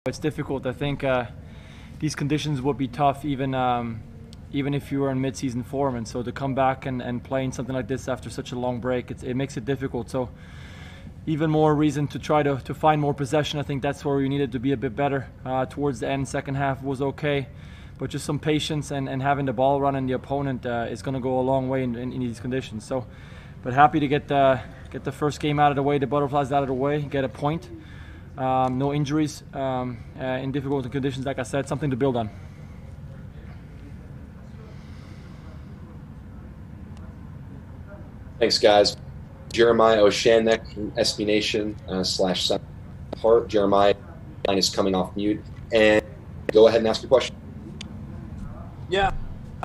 It's difficult. I think these conditions would be tough even if you were in mid-season form, and so to come back and play in something like this after such a long break, it makes it difficult. So even more reason to try to find more possession. I think that's where we needed to be a bit better. Towards the end, second half was okay, but just some patience and having the ball run on the opponent is going to go a long way in these conditions. So, but happy to get the first game out of the way, the Butterflies out of the way, get a point. No injuries in difficult conditions, like I said, something to build on. Thanks, guys. Jeremiah Oshanek from SB Nation / Heart. Jeremiah, line is coming off mute. And go ahead and ask your question. Yeah,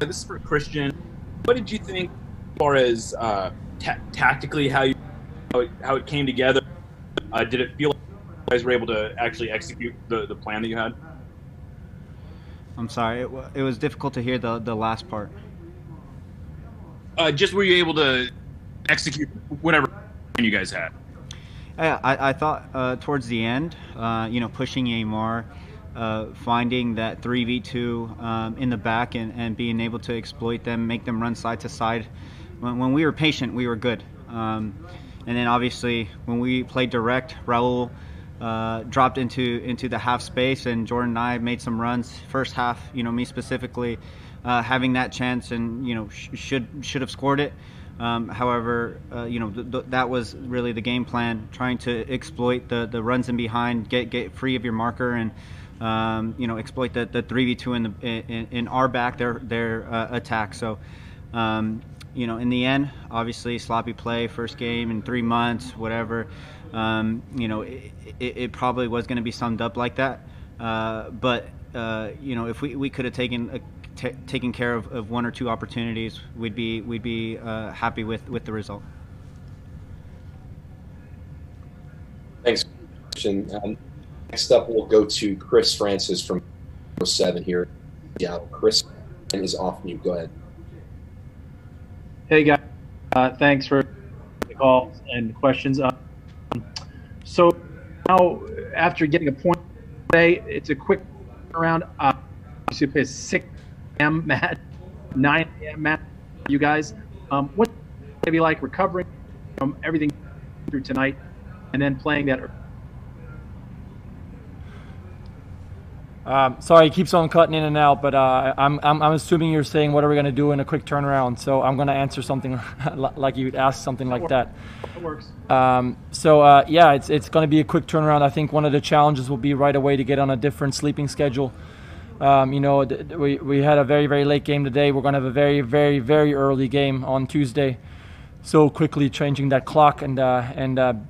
this is for Christian. What did you think as far as tactically how it came together? Did it feel like you guys were able to actually execute the plan that you had? I'm sorry, it was difficult to hear the last part. Just were you able to execute whatever plan you guys had? I thought towards the end, pushing Aymar, finding that 3v2 in the back and being able to exploit them, make them run side to side. When we were patient, we were good. And then obviously when we played direct, Raul dropped into the half space, and Jordan and I made some runs. First half, me specifically, having that chance and should have scored it. However, that was really the game plan, trying to exploit the runs in behind, get free of your marker, and exploit the 3v2 in our back, their attack. So in the end, obviously sloppy play, first game in 3 months, whatever. It probably was going to be summed up like that. But if we could have taken care of one or two opportunities, we'd be happy with the result. Thanks, Christian. Next up, we'll go to Chris Francis from 7 here. Yeah, Chris is off mute. Go ahead. Hey guys, thanks for the calls and questions. So now, after getting a point today, it's a quick round. You play 6 a.m. match, 9 a.m. match. You guys, what's it going to be like recovering from everything through tonight, and then playing that? Sorry, it keeps on cutting in and out, but I'm assuming you're saying what are we going to do in a quick turnaround. So I'm going to answer something like you'd ask something like that. It works. It's going to be a quick turnaround. I think one of the challenges will be right away to get on a different sleeping schedule. We had a very, very late game today. We're going to have a very, very, very early game on Tuesday. So quickly changing that clock and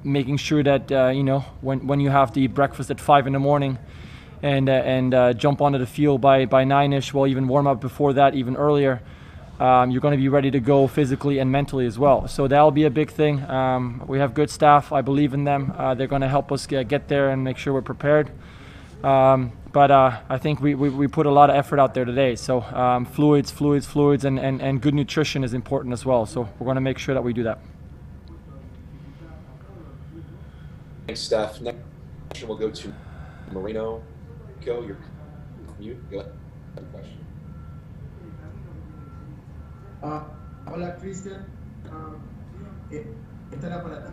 making sure that when you have to eat breakfast at 5 a.m. and jump onto the field by 9ish, well, even warm up before that, even earlier. You're going to be ready to go physically and mentally as well. So that'll be a big thing. We have good staff. I believe in them. They're going to help us get there and make sure we're prepared. But I think we put a lot of effort out there today. So fluids, and good nutrition is important as well. So we're going to make sure that we do that. Thanks, Steph. Next question will go to Marino. You're mute. Go ahead. Question. Hola, Cristian. Esta era para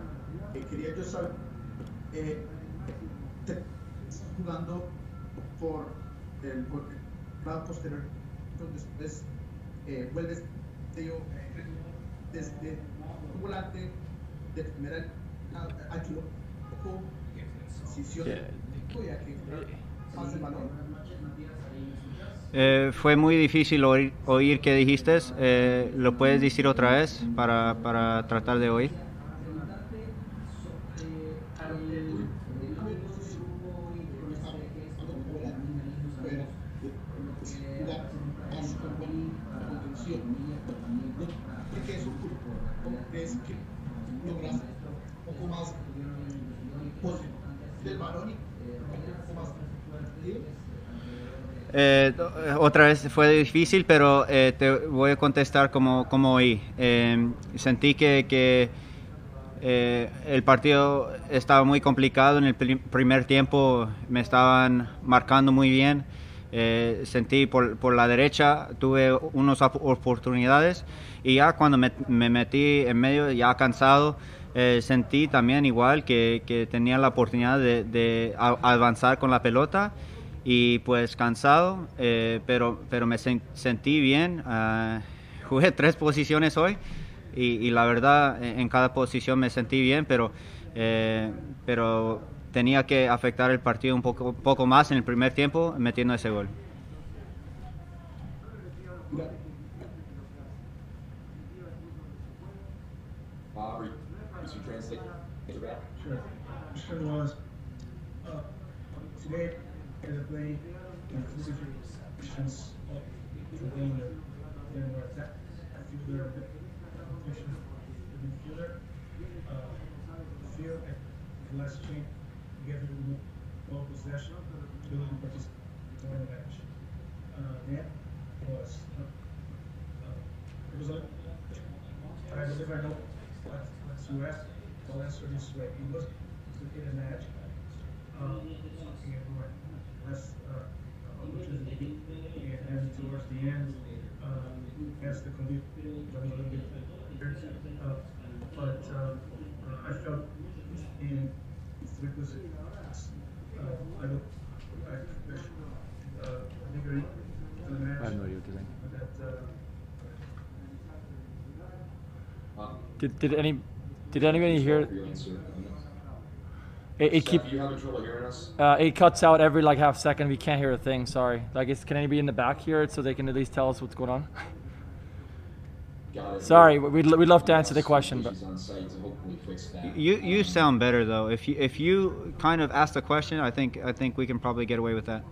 ti. Quería yo saber, jugando por el lado posterior, después vuelves desde tu volante de primera al kilo, posición ya que pasa el balón. Fue muy difícil oír qué dijiste. ¿Lo puedes decir otra vez para tratar de oír? Otra vez fue difícil, pero te voy a contestar como oí. Sentí que el partido estaba muy complicado. En el primer tiempo me estaban marcando muy bien. Sentí por la derecha, tuve unas oportunidades y ya cuando me metí en medio, ya cansado, sentí también igual que tenía la oportunidad de avanzar con la pelota y pues cansado, pero me sentí bien. Jugué 3 posiciones hoy y la verdad en cada posición me sentí bien, pero tenía que afectar el partido un poco más en el primer tiempo metiendo ese gol. Sure. Question was, today, as a play, specific questions today in the attack, I feel they're a bit competition with the midfielder. Feel at the last change, together with ball possession, ability to participate in the match. That was, it was like, I believe I know what's US. I'll answer this way. It was in a match. Less opportunity, and then towards the end, as the condition was a little bit weird. But I felt in because I look bigger the match. I know you're doing. That, Did anybody hear? It keep. You having trouble hearing us? It cuts out every like half second. We can't hear a thing. Sorry. Like, can anybody in the back hear it so they can at least tell us what's going on? Got it. Sorry, we'd love to answer the question, but On site to hopefully fix that. You sound better though. If you kind of ask the question, I think we can probably get away with that.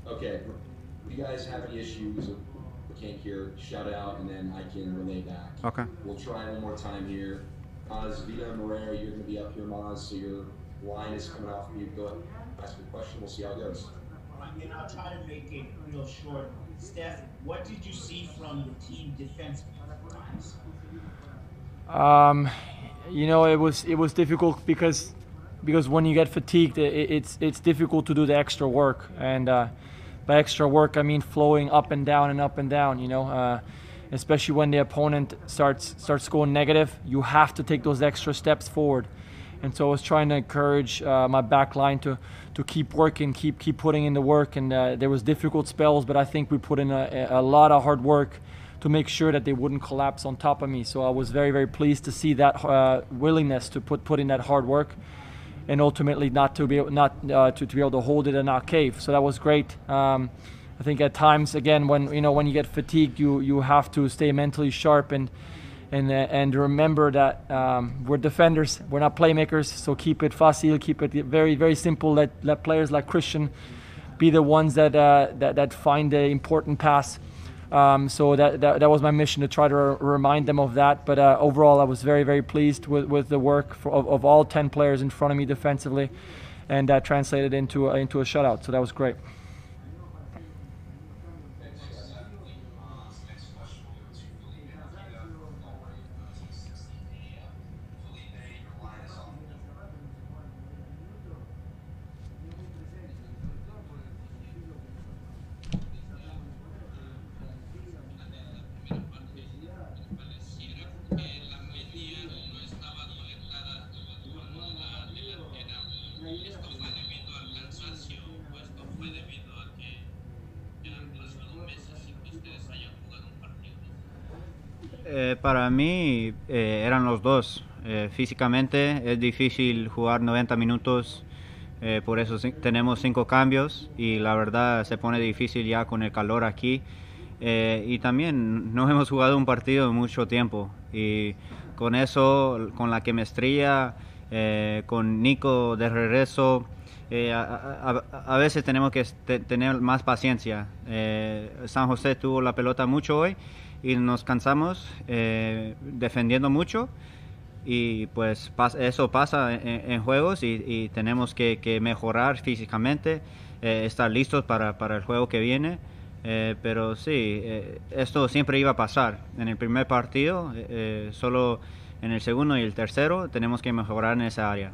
Okay. If you guys have any issues or can't hear, shout out and then I can relay back. Okay. We'll try one more time here. Maz, Vida and Moreira, you're going to be up here, Maz, so your line is coming off of you. Go ahead, ask your question. We'll see how it goes. And I'll try to make it real short. Steph, what did you see from the team defense? It was difficult because when you get fatigued, it's difficult to do the extra work, and by extra work I mean flowing up and down and up and down. Especially when the opponent starts going negative, you have to take those extra steps forward. And so I was trying to encourage my back line to keep working, keep putting in the work. And there was difficult spells, but I think we put in a lot of hard work to make sure that they wouldn't collapse on top of me. So I was very, very pleased to see that willingness to put in that hard work, and ultimately to be able to hold it and not cave. So that was great. I think at times, again, when you get fatigued, you have to stay mentally sharp and remember that we're defenders, we're not playmakers. So keep it facile, keep it very, very simple. Let players like Christian be the ones that find the important pass. So that was my mission, to try to remind them of that. But overall, I was very, very pleased with the work of all 10 players in front of me defensively, and that translated into a shutout. So that was great. Para mí eran los dos. Físicamente es difícil jugar 90 minutos, por eso tenemos 5 cambios y la verdad se pone difícil ya con el calor aquí. Y también no hemos jugado un partido en mucho tiempo, y con eso, con la chemistría, con Nico de regreso, a veces tenemos que tener más paciencia. San José tuvo la pelota mucho hoy y nos cansamos defendiendo mucho, y pues eso pasa en juegos, y tenemos que mejorar físicamente, estar listos para el juego que viene. Pero sí, esto siempre iba a pasar. En el primer partido solo en el segundo y el tercero tenemos que mejorar en esa área.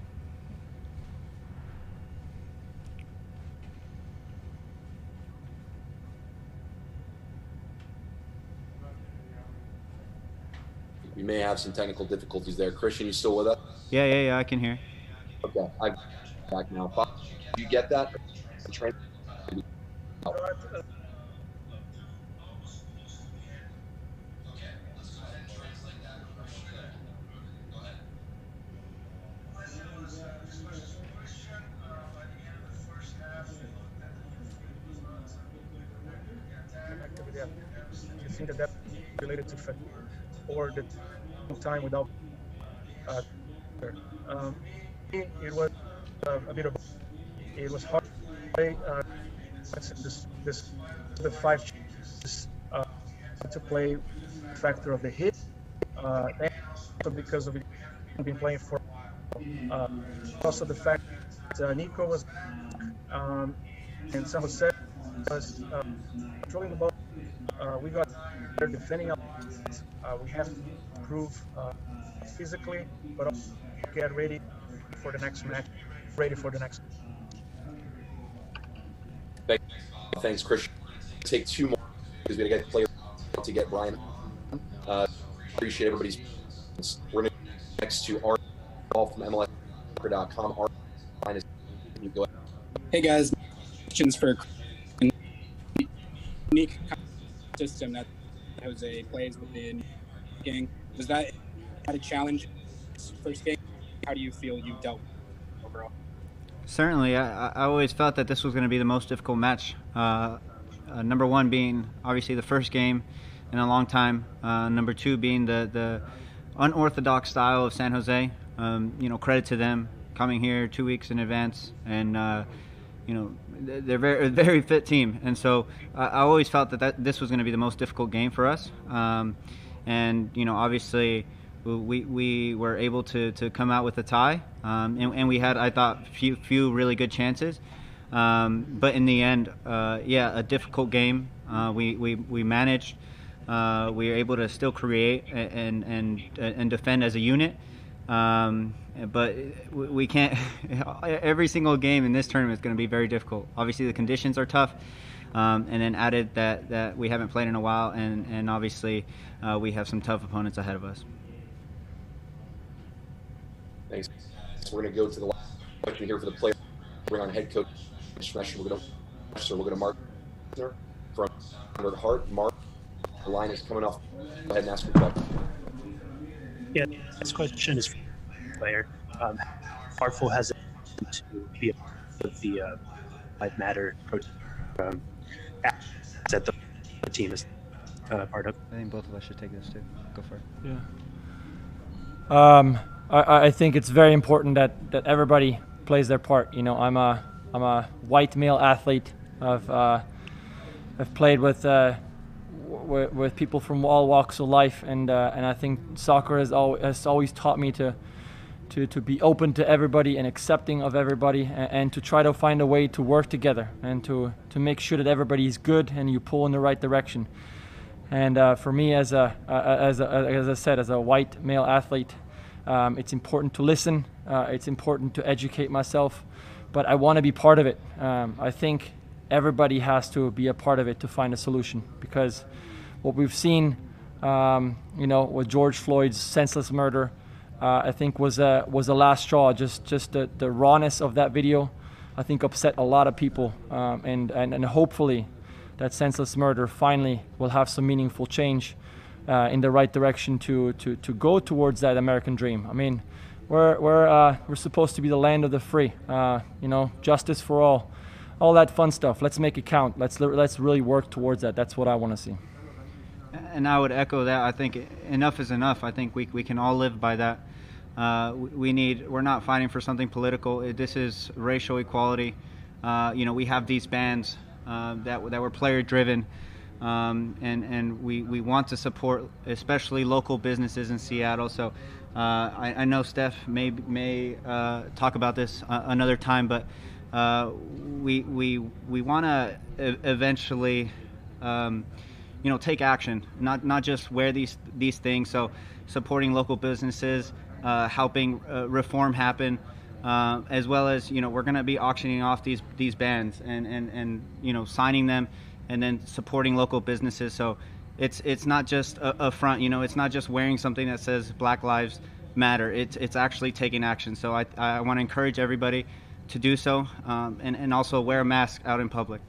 We may have some technical difficulties there. Christian, you still with us? Yeah, I can hear. Okay, I'm back now. Did you get that? You think that related to fatigue or the time without it was a bit of it was hard to play this the five to play factor of the hit and also because of it been playing for also the fact that Nico was and San Jose was controlling the ball. We got better defending up. We have to improve physically, but also get ready for the next match. Ready for the next. Thanks, Christian. Take two more because we got to get players to get Brian. Appreciate everybody's. We're going to next to our call from MLS.com. Our line is. You go ahead. Hey guys, questions for unique system that Jose plays with the game. Was that a challenge first game? How do you feel you dealt overall? Certainly, I always felt that this was going to be the most difficult match. Number one being obviously the first game in a long time. Number two being the unorthodox style of San Jose. Credit to them coming here 2 weeks in advance, and they're a very fit team. And so I always felt that this was going to be the most difficult game for us. Obviously we were able to come out with a tie, and we had, I thought, few really good chances. But in the end, a difficult game. We managed. We were able to still create and defend as a unit. But we can't. Every single game in this tournament is going to be very difficult. Obviously, the conditions are tough, and then added that we haven't played in a while, and obviously we have some tough opponents ahead of us. Thanks. So we're going to go to the last question here for the player. Bring on head coach. We're going to Mark from Hart. Mark, the line is coming off. Go ahead and ask your question. Yeah, this question is for the player. Artful has to be a part of the Life Matter program that the team is part of. I think both of us should take this too. Go for it. Yeah. I think it's very important that everybody plays their part. I'm a white male athlete. I've played with people from all walks of life, and I think soccer has always taught me to be open to everybody and accepting of everybody, and to try to find a way to work together and to make sure that everybody is good and you pull in the right direction. And for me, as I said, as a white male athlete, it's important to listen. It's important to educate myself, but I want to be part of it. I think everybody has to be a part of it to find a solution, because what we've seen, with George Floyd's senseless murder, I think was the last straw. Just the rawness of that video, I think, upset a lot of people, and hopefully that senseless murder finally will have some meaningful change in the right direction to go towards that American dream. I mean, we're supposed to be the land of the free, justice for all that fun stuff. Let's make it count. Let's really work towards that. That's what I want to see. And I would echo that. I think enough is enough. I think we can all live by that. We're not fighting for something political. This is racial equality. We have these bans that were player driven, and we want to support especially local businesses in Seattle. So I know Steph may talk about this another time, but we want to eventually take action, not just wear these things. So supporting local businesses, helping reform happen, as well as, we're going to be auctioning off these bands and signing them, and then supporting local businesses. So it's not just a front, it's not just wearing something that says Black Lives Matter. It's actually taking action. So I want to encourage everybody to do so, and also wear a mask out in public.